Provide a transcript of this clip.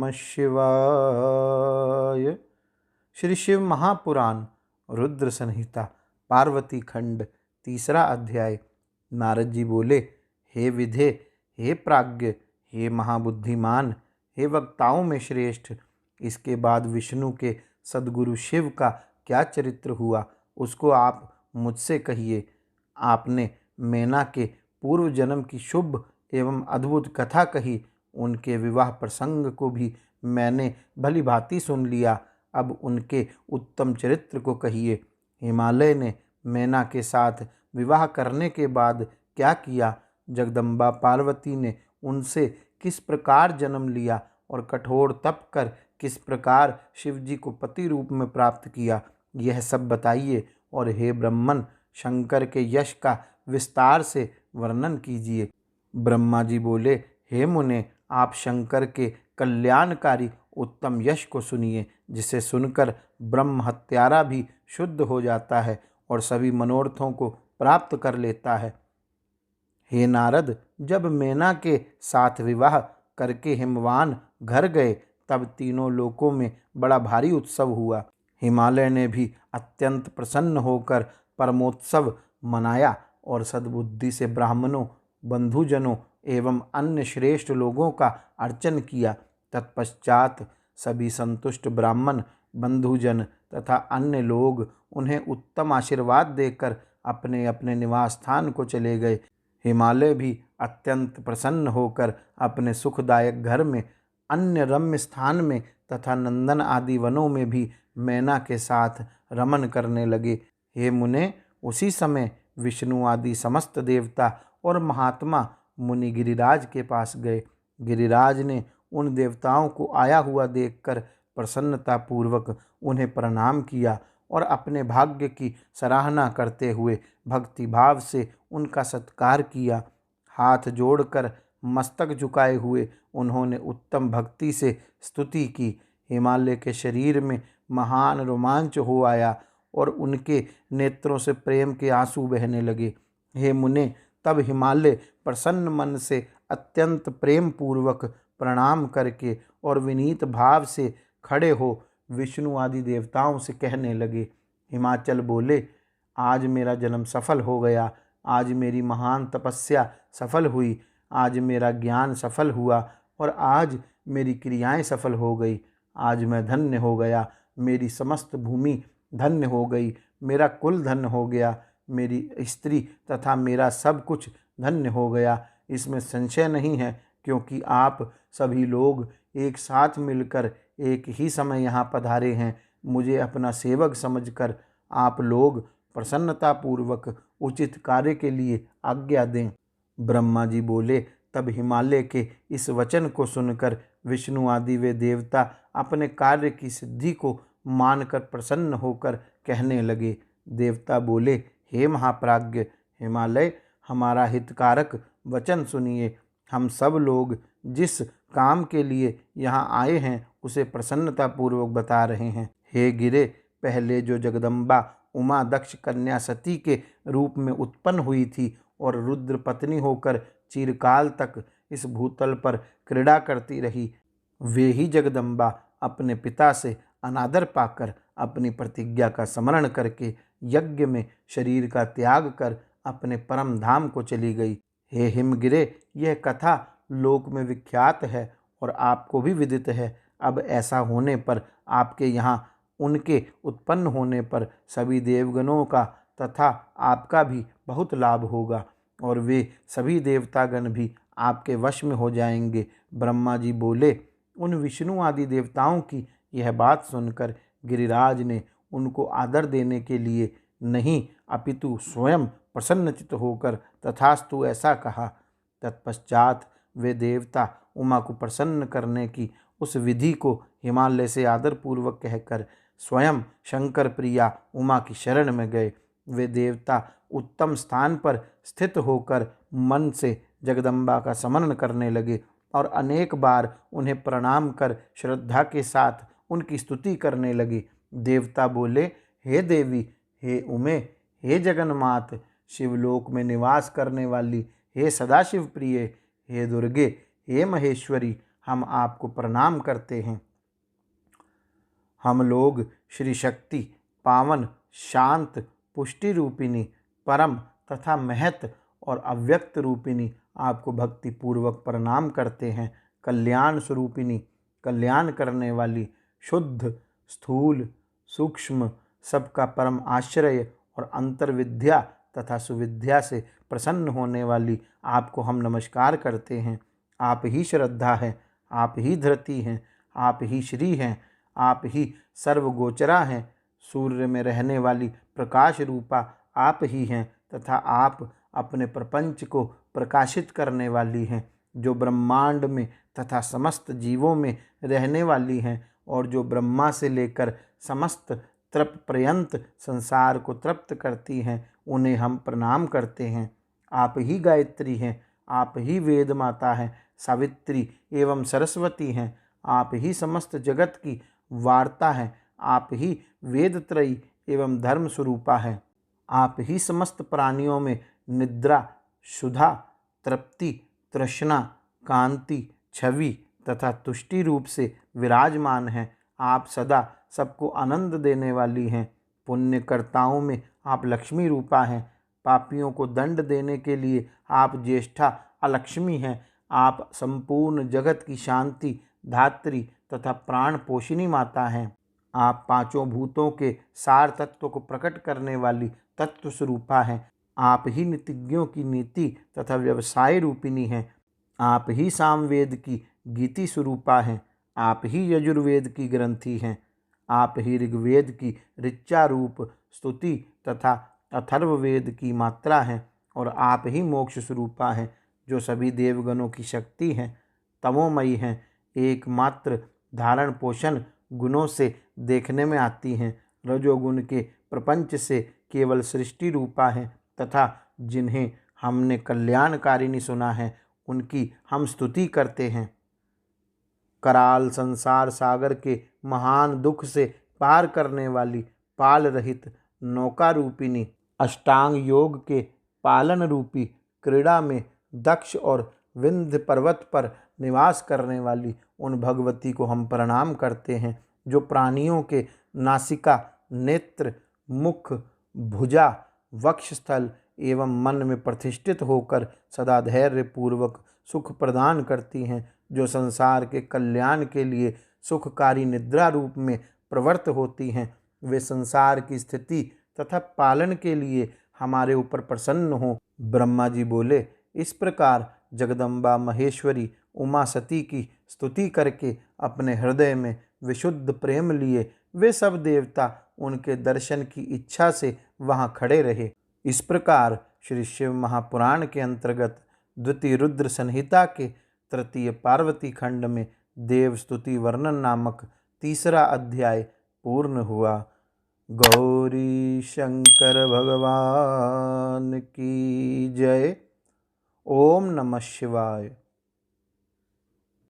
नमः शिवाय। श्री शिव महापुराण रुद्र संहिता पार्वती खंड तीसरा अध्याय। नारद जी बोले, हे विधे, हे प्राज्ञ, हे महाबुद्धिमान, हे वक्ताओं में श्रेष्ठ, इसके बाद विष्णु के सद्गुरु शिव का क्या चरित्र हुआ उसको आप मुझसे कहिए। आपने मैना के पूर्व जन्म की शुभ एवं अद्भुत कथा कही, उनके विवाह प्रसंग को भी मैंने भली भांति सुन लिया। अब उनके उत्तम चरित्र को कहिए। हिमालय ने मैना के साथ विवाह करने के बाद क्या किया, जगदम्बा पार्वती ने उनसे किस प्रकार जन्म लिया और कठोर तप कर किस प्रकार शिवजी को पति रूप में प्राप्त किया, यह सब बताइए। और हे ब्रह्मन, शंकर के यश का विस्तार से वर्णन कीजिए। ब्रह्मा जी बोले, हे मुने, आप शंकर के कल्याणकारी उत्तम यश को सुनिए, जिसे सुनकर ब्रह्म हत्यारा भी शुद्ध हो जाता है और सभी मनोरथों को प्राप्त कर लेता है। हे नारद, जब मैना के साथ विवाह करके हिमवान घर गए, तब तीनों लोकों में बड़ा भारी उत्सव हुआ। हिमालय ने भी अत्यंत प्रसन्न होकर परमोत्सव मनाया और सद्बुद्धि से ब्राह्मणों, बंधुजनों एवं अन्य श्रेष्ठ लोगों का अर्चन किया। तत्पश्चात सभी संतुष्ट ब्राह्मण, बंधुजन तथा अन्य लोग उन्हें उत्तम आशीर्वाद देकर अपने अपने निवास स्थान को चले गए। हिमालय भी अत्यंत प्रसन्न होकर अपने सुखदायक घर में, अन्य रम्य स्थान में तथा नंदन आदि वनों में भी मैना के साथ रमन करने लगे। हे मुने, उसी समय विष्णु आदि समस्त देवता और महात्मा मुनि गिरिराज के पास गए। गिरिराज ने उन देवताओं को आया हुआ देखकर प्रसन्नता पूर्वक उन्हें प्रणाम किया और अपने भाग्य की सराहना करते हुए भक्ति भाव से उनका सत्कार किया। हाथ जोड़कर मस्तक झुकाए हुए उन्होंने उत्तम भक्ति से स्तुति की। हिमालय के शरीर में महान रोमांच हो आया और उनके नेत्रों से प्रेम के आंसू बहने लगे। हे मुने, तब हिमालय प्रसन्न मन से अत्यंत प्रेम पूर्वक प्रणाम करके और विनीत भाव से खड़े हो विष्णु आदि देवताओं से कहने लगे। हिमाचल बोले, आज मेरा जन्म सफल हो गया, आज मेरी महान तपस्या सफल हुई, आज मेरा ज्ञान सफल हुआ और आज मेरी क्रियाएं सफल हो गई। आज मैं धन्य हो गया, मेरी समस्त भूमि धन्य हो गई, मेरा कुल धन्य हो गया, मेरी स्त्री तथा मेरा सब कुछ धन्य हो गया। इसमें संशय नहीं है, क्योंकि आप सभी लोग एक साथ मिलकर एक ही समय यहाँ पधारे हैं। मुझे अपना सेवक समझकर आप लोग प्रसन्नतापूर्वक उचित कार्य के लिए आज्ञा दें। ब्रह्मा जी बोले, तब हिमालय के इस वचन को सुनकर विष्णु आदि वे देवता अपने कार्य की सिद्धि को मानकर प्रसन्न होकर कहने लगे। देवता बोले, हे महाप्राज्ञ हिमालय, हमारा हितकारक वचन सुनिए। हम सब लोग जिस काम के लिए यहाँ आए हैं उसे प्रसन्नतापूर्वक बता रहे हैं। हे गिरे, पहले जो जगदम्बा उमा दक्ष कन्या सती के रूप में उत्पन्न हुई थी और रुद्र पत्नी होकर चिरकाल तक इस भूतल पर क्रीड़ा करती रही, वे ही जगदम्बा अपने पिता से अनादर पाकर अपनी प्रतिज्ञा का स्मरण करके यज्ञ में शरीर का त्याग कर अपने परम धाम को चली गई। हे हिमगिरे, यह कथा लोक में विख्यात है और आपको भी विदित है। अब ऐसा होने पर आपके यहाँ उनके उत्पन्न होने पर सभी देवगणों का तथा आपका भी बहुत लाभ होगा और वे सभी देवतागण भी आपके वश में हो जाएंगे। ब्रह्मा जी बोले, उन विष्णु आदि देवताओं की यह बात सुनकर गिरिराज ने उनको आदर देने के लिए नहीं अपितु स्वयं प्रसन्नचित्त होकर तथास्तु ऐसा कहा। तत्पश्चात वे देवता उमा को प्रसन्न करने की उस विधि को हिमालय से आदरपूर्वक कहकर स्वयं शंकर प्रिया उमा की शरण में गए। वे देवता उत्तम स्थान पर स्थित होकर मन से जगदम्बा का स्मरण करने लगे और अनेक बार उन्हें प्रणाम कर श्रद्धा के साथ उनकी स्तुति करने लगे। देवता बोले, हे देवी, हे उमे, हे जगन्मात, शिवलोक में निवास करने वाली, हे सदाशिव प्रिय, हे दुर्गे, हे महेश्वरी, हम आपको प्रणाम करते हैं। हम लोग श्री शक्ति, पावन, शांत, पुष्टि रूपिणी, परम तथा महत और अव्यक्त रूपिणी आपको भक्ति पूर्वक प्रणाम करते हैं। कल्याण स्वरूपिणी, कल्याण करने वाली, शुद्ध, स्थूल, सूक्ष्म, सबका परम आश्रय और अंतर्विद्या तथा सुविद्या से प्रसन्न होने वाली आपको हम नमस्कार करते हैं। आप ही श्रद्धा है, आप ही धृति हैं, आप ही श्री हैं, आप ही सर्वगोचरा हैं। सूर्य में रहने वाली प्रकाश रूपा आप ही हैं तथा आप अपने प्रपंच को प्रकाशित करने वाली हैं, जो ब्रह्मांड में तथा समस्त जीवों में रहने वाली हैं और जो ब्रह्मा से लेकर समस्त तृप पर्यंत संसार को तृप्त करती हैं, उन्हें हम प्रणाम करते हैं। आप ही गायत्री हैं, आप ही वेद माता हैं, सावित्री एवं सरस्वती हैं। आप ही समस्त जगत की वार्ता हैं, आप ही वेदत्रयी एवं धर्म स्वरूपा हैं। आप ही समस्त प्राणियों में निद्रा, सुधा, तृप्ति, तृष्णा, कांति, छवि तथा तुष्टि रूप से विराजमान हैं। आप सदा सबको आनंद देने वाली हैं। पुण्यकर्ताओं में आप लक्ष्मी रूपा हैं। पापियों को दंड देने के लिए आप ज्येष्ठा अलक्ष्मी हैं। आप संपूर्ण जगत की शांति, धात्री तथा प्राण पोषिणी माता हैं। आप पांचों भूतों के सार तत्व को प्रकट करने वाली तत्व स्वरूपा हैं। आप ही नीतिज्ञों की नीति तथा व्यवसाय रूपिणी हैं। आप ही सामवेद की गीति स्वरूपा हैं। आप ही यजुर्वेद की ग्रंथि हैं। आप ही ऋग्वेद की ऋचा रूप स्तुति तथा अथर्ववेद की मात्रा हैं और आप ही मोक्ष स्वरूपा हैं, जो सभी देवगणों की शक्ति हैं, तमोमयी हैं, एकमात्र धारण पोषण गुणों से देखने में आती हैं, रजोगुण के प्रपंच से केवल सृष्टि रूपा हैं तथा जिन्हें हमने कल्याणकारिणी सुना है, उनकी हम स्तुति करते हैं। कराल संसार सागर के महान दुख से पार करने वाली पाल रहित नौका रूपिणी, अष्टांग योग के पालन रूपी क्रीड़ा में दक्ष और विंध्य पर्वत पर निवास करने वाली उन भगवती को हम प्रणाम करते हैं, जो प्राणियों के नासिका, नेत्र, मुख, भुजा, वक्षस्थल एवं मन में प्रतिष्ठित होकर सदा धैर्य पूर्वक सुख प्रदान करती हैं, जो संसार के कल्याण के लिए सुखकारी निद्रा रूप में प्रवृत्त होती हैं। वे संसार की स्थिति तथा पालन के लिए हमारे ऊपर प्रसन्न हों। ब्रह्मा जी बोले, इस प्रकार जगदम्बा महेश्वरी उमा सती की स्तुति करके अपने हृदय में विशुद्ध प्रेम लिए वे सब देवता उनके दर्शन की इच्छा से वहाँ खड़े रहे। इस प्रकार श्री शिव महापुराण के अंतर्गत द्वितीय रुद्र संहिता के तृतीय पार्वती खंड में देव स्तुति वर्णन नामक तीसरा अध्याय पूर्ण हुआ। गौरी शंकर भगवान की जय। ओम नमः शिवाय।